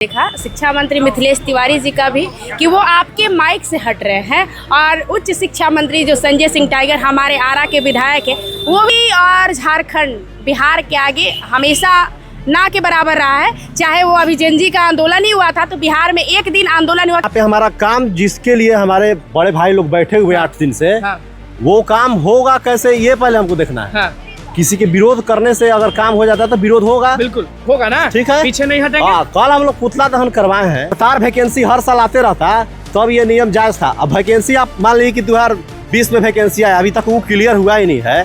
देखा शिक्षा मंत्री मिथिलेश तिवारी जी का भी कि वो आपके माइक से हट रहे हैं और उच्च शिक्षा मंत्री जो संजय सिंह टाइगर हमारे आरा के विधायक है वो भी और झारखंड बिहार के आगे हमेशा ना के बराबर रहा है। चाहे वो अभी जेनजी का आंदोलन ही हुआ था तो बिहार में एक दिन आंदोलन हुआ। यहाँ पे हमारा काम जिसके लिए हमारे बड़े भाई लोग बैठे हुए 8 दिन से वो काम होगा कैसे ये पहले हमको देखना है। किसी के विरोध करने से अगर काम हो जाता है तो विरोध होगा, बिल्कुल होगा ना, ठीक है, पीछे नहीं हटेंगे। कल हम लोग पुतला दहन करवाए हैं, 4 वैकेंसी हर साल आते रहता तो अब ये नियम जायज था। अब वैकेंसी आप मान लीजिए कि 2020 में वैकेंसी आया, अभी तक वो क्लियर हुआ ही नहीं है।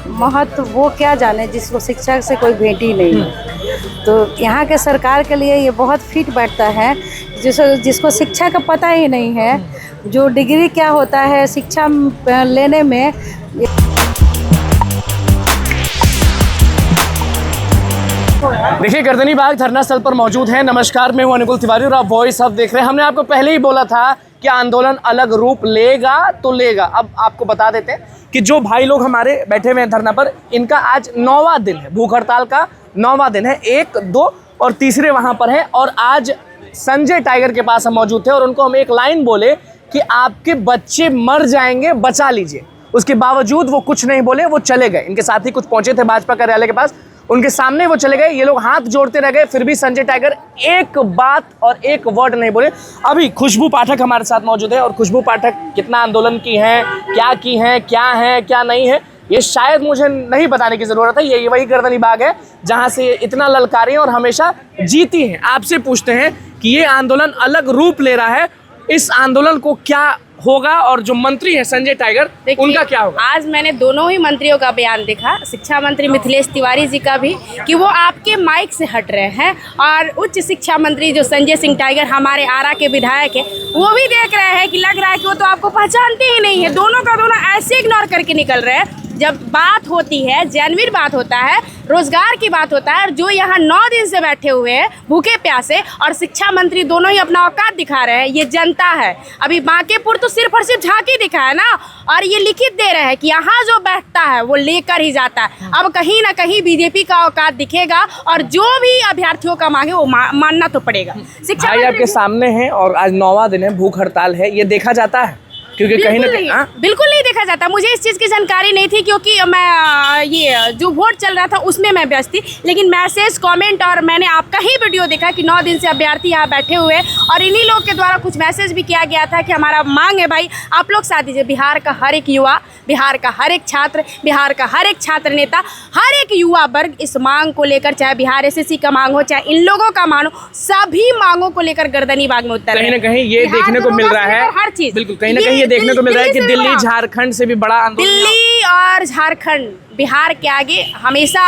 महत्व वो क्या जाने जिसको शिक्षा से कोई भेंट ही नहीं है। तो यहाँ के सरकार के लिए ये बहुत फिट बैठता है जिसको शिक्षा का पता ही नहीं है, जो डिग्री क्या होता है शिक्षा लेने में। देखिए गर्दनीबाग धरना स्थल पर मौजूद है। नमस्कार, मैं हूं अनुकुल तिवारी और आप वॉइस अब देख रहे हैं। हमने आपको पहले ही बोला था कि आंदोलन अलग रूप लेगा तो लेगा। अब आपको बता देते हैं कि जो भाई लोग हमारे बैठे हुए हैं धरना पर, इनका आज 9वां दिन है, भूख हड़ताल का 9वां दिन है। 1, 2 और तीसरे वहां पर है। और आज संजय टाइगर के पास हम मौजूद थे और उनको हम एक लाइन बोले कि आपके बच्चे मर जाएंगे, बचा लीजिए। उसके बावजूद वो कुछ नहीं बोले, वो चले गए। इनके साथी कुछ पहुंचे थे भाजपा कार्यालय के पास, उनके सामने वो चले गए। ये लोग हाथ जोड़ते रह गए, फिर भी संजय टाइगर एक बात और एक वर्ड नहीं बोले। अभी खुशबू पाठक हमारे साथ मौजूद है और खुशबू पाठक कितना आंदोलन की हैं, क्या नहीं है, ये शायद मुझे नहीं बताने की ज़रूरत है। ये वही गर्दनीबाग है जहाँ से इतना ललकारी और हमेशा जीती हैं। आपसे पूछते हैं कि ये आंदोलन अलग रूप ले रहा है, इस आंदोलन को क्या होगा और जो मंत्री है संजय टाइगर उनका क्या होगा? आज मैंने दोनों ही मंत्रियों का बयान देखा, शिक्षा मंत्री मिथिलेश तिवारी जी का भी कि वो आपके माइक से हट रहे हैं और उच्च शिक्षा मंत्री जो संजय सिंह टाइगर हमारे आरा के विधायक है वो भी देख रहे हैं कि लग रहा है कि वो तो आपको पहचानते ही नहीं है। दोनों का दोनों ऐसे इग्नोर करके निकल रहे हैं। जब बात होती है, जेन्युइन बात होता है, रोजगार की बात होता है, और जो यहाँ 9 दिन से बैठे हुए हैं भूखे प्यासे और शिक्षा मंत्री दोनों ही अपना औकात दिखा रहे हैं, ये जनता है। अभी बांकेपुर तो सिर्फ और सिर्फ झांकी दिखा है ना, और ये लिखित दे रहे हैं कि यहाँ जो बैठता है वो लेकर ही जाता है। अब कहीं ना कहीं बीजेपी का औकात दिखेगा और जो भी अभ्यर्थियों का मांगे वो मानना तो पड़ेगा। शिक्षा आपके सामने है और आज 9वां दिन है, भूख हड़ताल है, ये देखा जाता है क्योंकि कहीं ना कहीं बिल्कुल नहीं देखा जाता। मुझे इस चीज़ की जानकारी नहीं थी क्योंकि मैं ये जो वोट चल रहा था उसमें मैं व्यस्त थी, लेकिन मैसेज, कमेंट और मैंने आपका ही वीडियो देखा कि 9 दिन से अभ्यर्थी यहाँ बैठे हुए और इन्हीं लोग के द्वारा कुछ मैसेज भी किया गया था कि हमारा मांग है भाई आप लोग साथ दीजिए। बिहार का हर एक युवा, बिहार का हर एक छात्र, बिहार का हर एक छात्र नेता, हर एक युवा वर्ग इस मांग को लेकर, चाहे बिहार एसएससी का मांग हो चाहे इन लोगों का मांग हो, सभी मांगों को लेकर गर्दनीबाग में उतर कहीं ना कहीं ये देखने को मिल रहा है। हर चीज बिल्कुल कहीं ना कहीं ये देखने को मिल रहा है कि दिल्ली झारखंड से भी बड़ा आंदोलन, दिल्ली और झारखंड बिहार के आगे हमेशा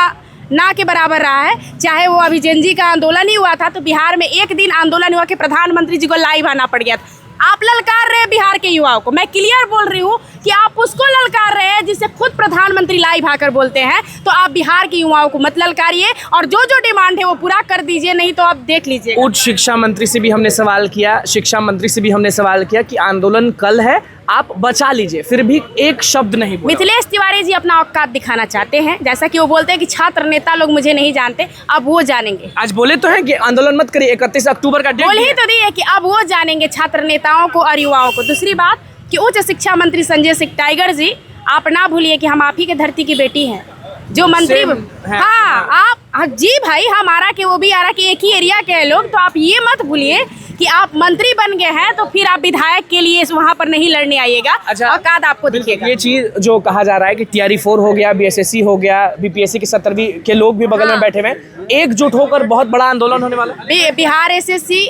ना के बराबर रहा है। चाहे वो अभी जेनजी का आंदोलन ही हुआ था तो बिहार में एक दिन आंदोलन हुआ कि प्रधानमंत्री जी को लाइव आना पड़ गया था। आप ललकार रहे हैं बिहार के युवाओं को, मैं क्लियर बोल रही हूँ कि आप उसको ललकार रहे हैं जिससे खुद प्रधानमंत्री लाइव आकर बोलते हैं। तो आप बिहार के युवाओं को मत ललकारिए और जो जो डिमांड है वो पूरा कर दीजिए, नहीं तो आप देख लीजिए। उच्च शिक्षा मंत्री से भी हमने सवाल किया, शिक्षा मंत्री से भी हमने सवाल किया कि आंदोलन कल है, आप बचा लीजिए, फिर भी एक शब्द नहीं बोला। मिथिलेश तिवारी जी अपना औकात दिखाना चाहते हैं, जैसा कि वो बोलते हैं कि छात्र नेता लोग मुझे नहीं जानते, अब वो जानेंगे। आज बोले तो हैं कि आंदोलन मत करिए, 31 अक्टूबर का डेट बोल ही तो दी है कि अब वो जानेंगे छात्र नेताओं को और युवाओं को। दूसरी बात कि उच्च शिक्षा मंत्री संजय सिंह टाइगर जी, आप ना भूलिए कि हम आप ही के धरती की बेटी हैं। जो मंत्री हाँ आप जी भाई, हमारा के वो भी आरा के एक ही एरिया के लोग, तो आप ये मत भूलिए कि आप मंत्री बन गए हैं तो फिर आप विधायक के लिए वहाँ पर नहीं लड़ने आइएगा। अच्छा, औकात आपको दिखेगा। ये चीज जो कहा जा रहा है कि TRE-4 हो गया, BSSC हो गया, BPSC के 70वीं के लोग भी बगल में बैठे हुए हैं, एकजुट होकर बहुत बड़ा आंदोलन होने वाला है। बिहार एसएससी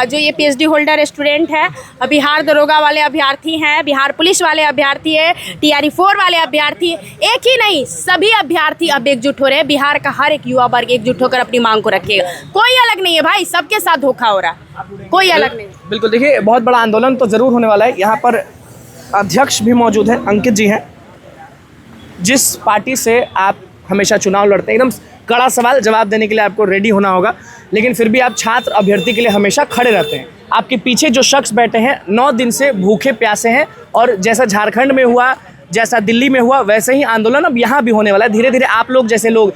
जो ये PhD होल्डर स्टूडेंट है, बिहार दरोगा वाले अभ्यर्थी हैं, बिहार पुलिस वाले अभ्यर्थी है, TRE-4 वाले अभ्यर्थी, एक ही नहीं सभी अभ्यर्थी अब एकजुट हो रहे हैं। बिहार का हर एक युवा वर्ग एकजुट होकर अपनी मांग को रखेगा। कोई अलग नहीं है भाई, सबके साथ धोखा हो रहा है, कोई अलग नहीं। बिल्कुल, देखिए बहुत बड़ा आंदोलन तो जरूर होने वाला है। यहाँ पर अध्यक्ष भी मौजूद हैं, अंकित जी हैं। जिस पार्टी से आप हमेशा चुनाव लड़ते हैं, एकदम कड़ा सवाल जवाब देने के लिए आपको रेडी होना होगा, लेकिन फिर भी आप छात्र अभ्यर्थी के लिए हमेशा खड़े रहते हैं। आपके पीछे जो शख्स बैठे हैं 9 दिन से भूखे प्यासे हैं, और जैसा झारखंड में हुआ, जैसा दिल्ली में हुआ वैसे ही आंदोलन अब यहाँ भी होने वाला है। धीरे धीरे आप लोग जैसे लोग,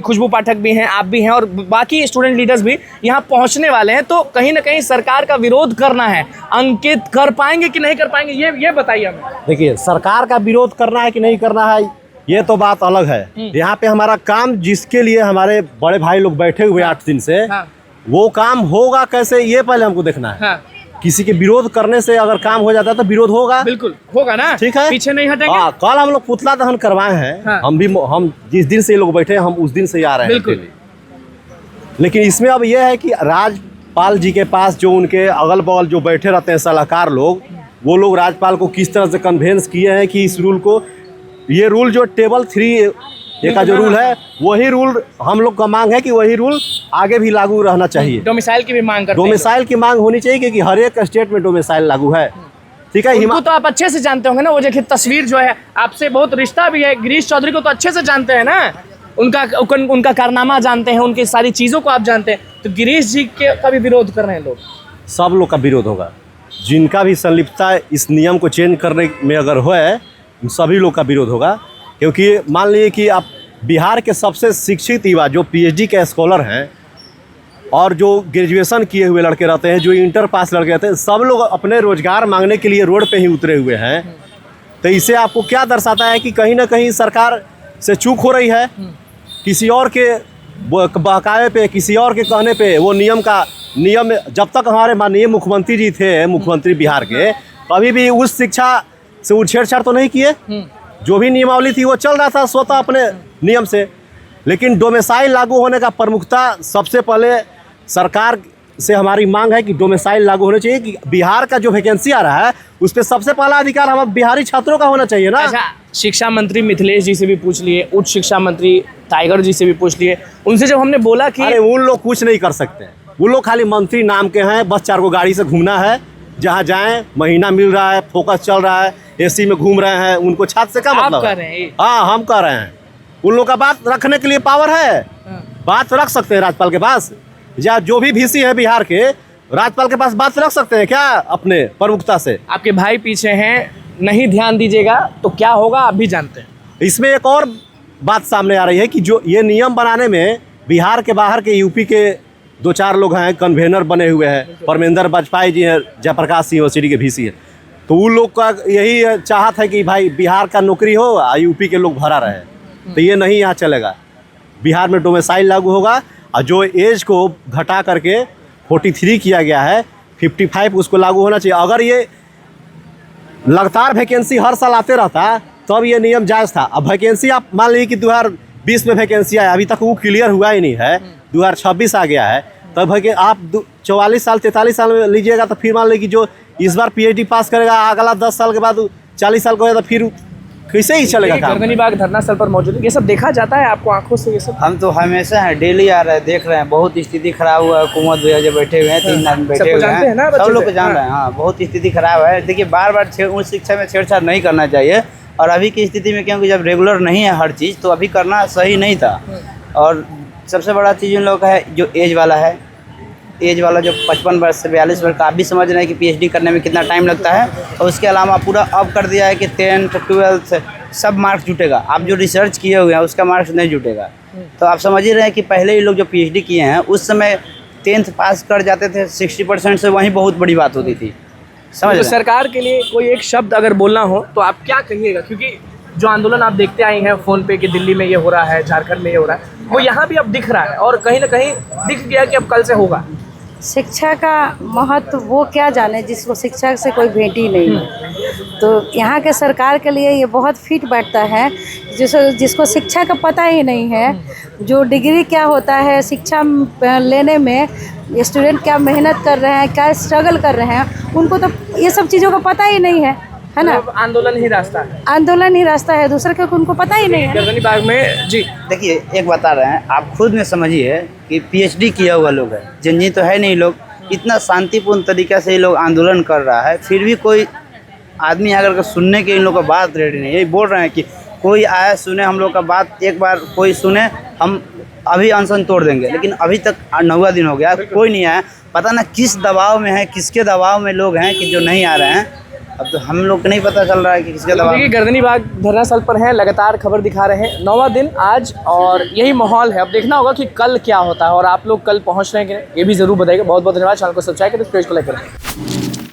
खुशबू पाठक भी हैं, आप भी हैं और बाकी स्टूडेंट लीडर्स भी यहाँ पहुँचने वाले हैं। तो कहीं ना कहीं सरकार का विरोध करना है। अंकित, कर पाएंगे कि नहीं कर पाएंगे, ये बताइए हमें। देखिए, सरकार का विरोध करना है कि नहीं करना है ये तो बात अलग है। यहाँ पे हमारा काम जिसके लिए हमारे बड़े भाई लोग बैठे हुए 8 दिन से, वो काम होगा कैसे ये पहले हमको देखना है। किसी के विरोध करने से अगर काम हो जाता है तो विरोध होगा, बिल्कुल होगा ना, ठीक है, पीछे नहीं हटेंगे। कल हम लोग पुतला दहन करवाए हैं। हम जिस दिन से ये लोग बैठे हैं हम उस दिन से ही आ रहे हैं। बिल्कुल। लेकिन इसमें अब यह है कि राज्यपाल जी के पास जो उनके अगल बगल जो बैठे रहते हैं सलाहकार लोग, वो लोग राज्यपाल को किस तरह से कन्वेंस किए हैं कि इस रूल को, ये रूल जो टेबल 3 का जो रूल है, वही रूल हम लोग का मांग है कि वही रूल आगे भी लागू रहना चाहिए। डोमिसाइल की भी मांग करते हैं। डोमिसाइल की मांग होनी चाहिए क्योंकि हर एक स्टेट में डोमिसाइल लागू है, ठीक है। उनको तो आप अच्छे से जानते होंगे ना, वो देखिए तस्वीर जो है, आपसे बहुत रिश्ता भी है। गिरीश चौधरी को तो अच्छे से जानते हैं ना, उनका कारनामा जानते हैं, उनकी सारी चीज़ों को आप जानते हैं। तो गिरीश जी का भी विरोध कर रहे हैं लोग। सब लोग का विरोध होगा, जिनका भी संलिप्तता इस नियम को चेंज करने में अगर है, सभी लोग का विरोध होगा। क्योंकि मान लीजिए कि आप बिहार के सबसे शिक्षित युवा जो PhD के स्कॉलर हैं और जो ग्रेजुएशन किए हुए लड़के रहते हैं, जो इंटर पास लड़के रहते हैं, सब लोग अपने रोजगार मांगने के लिए रोड पे ही उतरे हुए हैं। तो इससे आपको क्या दर्शाता है कि कहीं ना कहीं सरकार से चूक हो रही है। किसी और के बहकावे पे, किसी और के कहने पे वो नियम जब तक हमारे माननीय मुख्यमंत्री जी थे, मुख्यमंत्री बिहार के, कभी भी उस शिक्षा से वो छेड़छाड़ तो नहीं किए। जो भी नियमावली थी वो चल रहा था स्वतः अपने नियम से। लेकिन डोमिसाइल लागू होने का प्रमुखता सबसे पहले सरकार से हमारी मांग है कि डोमिसाइल लागू होना चाहिए, कि बिहार का जो वैकेंसी आ रहा है उस पर सबसे पहला अधिकार हम बिहारी छात्रों का होना चाहिए ना। अच्छा, शिक्षा मंत्री मिथिलेश जी से भी पूछ लिए, उच्च शिक्षा मंत्री टाइगर जी से भी पूछ लिए। उनसे जब हमने बोला कि अरे उन लोग कुछ नहीं कर सकते, वो लोग खाली मंत्री नाम के हैं, बस 4 गो गाड़ी से घूमना है, जहाँ जाएं महीना मिल रहा है, फोकस चल रहा है, AC में घूम रहे हैं, उनको छात्र से क्या मतलब है? हाँ, हम कर रहे हैं। उन लोग का बात रखने के लिए पावर है, बात रख सकते हैं राज्यपाल के पास, या जो भी VC है बिहार के, राज्यपाल के पास बात रख सकते हैं क्या अपने प्रमुखता से। आपके भाई पीछे हैं, नहीं ध्यान दीजिएगा तो क्या होगा आप भी जानते हैं। इसमें एक और बात सामने आ रही है कि जो ये नियम बनाने में बिहार के बाहर के UP के 2-4 लोग हैं, कन्वेनर बने हुए हैं। परमेंद्र बाजपेयी जी हैं, जयप्रकाश यूनिवर्सिटी के VC है। तो उन लोग का यही चाहत है कि भाई बिहार का नौकरी हो, UP के लोग भरा रहे। तो ये नहीं यहाँ चलेगा। बिहार में डोमिसाइल लागू होगा और जो एज को घटा करके 43 किया गया है, 55 उसको लागू होना चाहिए। अगर ये लगातार वैकेंसी हर साल आते रहता तब ये नियम जायज़ था। अब वैकेंसी आप मान लीजिए कि 2020 में वैकेंसी आया, अभी तक वो क्लियर हुआ ही नहीं है, 2026 आ गया है, तब है कि आप 44 साल 43 साल में लीजिएगा तो फिर मान लीजिए कि जो इस बार PhD पास करेगा अगला 10 साल के बाद 40 साल का होगा तो फिर कैसे ही चलेगा काम। गर्दनीबाग धरना स्थल पर मौजूद है, ये सब देखा जाता है आपको आंखों से? ये सब हम तो हमेशा हैं, डेली आ रहे हैं, देख रहे हैं। बहुत स्थिति खराब हुआ है। हुकूमत भैया जो बैठे हुए हैं, 3 आदमी बैठे हुए हैं, सब लोग को जान रहे हैं। हाँ, बहुत स्थिति खराब है। देखिए, बार बार उच्च शिक्षा में छेड़छाड़ नहीं करना चाहिए। और अभी की स्थिति में क्योंकि जब रेगुलर नहीं है हर चीज़, तो अभी करना सही नहीं था। और सबसे बड़ा चीज़ उन लोग का है जो एज वाला है, एज वाला जो 55 वर्ष से 42 वर्ष का, आप भी समझ रहे हैं कि PhD करने में कितना टाइम लगता है। और उसके अलावा पूरा अब कर दिया है कि 10th 12th सब मार्क्स जुटेगा। आप जो रिसर्च किए हुए हैं उसका मार्क्स नहीं जुटेगा। तो आप समझ ही रहे हैं कि पहले ही लोग जो PhD किए हैं उस समय 10th पास कर जाते थे 60% से, वहीं बहुत बड़ी बात होती थी। समझ तो सरकार के लिए कोई एक शब्द अगर बोलना हो तो आप क्या कहिएगा? क्योंकि जो आंदोलन आप देखते आए हैं फ़ोन पे कि दिल्ली में ये हो रहा है, झारखंड में ये हो रहा है, वो यहाँ भी अब दिख रहा है और कहीं ना कहीं दिख गया कि अब कल से होगा। शिक्षा का महत्व वो क्या जाने जिसको शिक्षा से कोई भेंट ही नहीं है। तो यहाँ के सरकार के लिए ये बहुत फिट बैठता है जिसको शिक्षा का पता ही नहीं है, जो डिग्री क्या होता है, शिक्षा लेने में स्टूडेंट क्या मेहनत कर रहे हैं, क्या स्ट्रगल कर रहे हैं, उनको तो ये सब चीज़ों का पता ही नहीं है ना। आंदोलन ही रास्ता है, आंदोलन ही रास्ता है, दूसरा क्योंकि उनको पता ही नहीं है। गर्दनीबाग में जी देखिए, एक बता रहे हैं, आप खुद में समझिए कि PhD किया हुआ लोग है, जिनजी तो है नहीं लोग, इतना शांतिपूर्ण तरीके से ये लोग आंदोलन कर रहा है, फिर भी कोई आदमी अगर सुनने के इन लोग का बात रेडी नहीं। यही बोल रहे हैं कि कोई आया सुने हम लोग का बात, एक बार कोई सुने, हम अभी अनशन तोड़ देंगे। लेकिन अभी तक 9वां दिन हो गया, कोई नहीं आया। पता ना किस दबाव में है, किसके दबाव में लोग हैं कि जो नहीं आ रहे हैं। अब तो हम लोग को नहीं पता चल रहा है कि किसका दबाव। देखिए गर्दनी बाग धरना स्थल पर है, लगातार खबर दिखा रहे हैं, 9वां दिन आज और यही माहौल है। अब देखना होगा कि कल क्या होता है और आप लोग कल पहुंच रहे हैं कि नहीं, ये भी जरूर बताइएगा। बहुत बहुत धन्यवाद। चैनल को सब्सक्राइब करें, पेज को लाइक करें।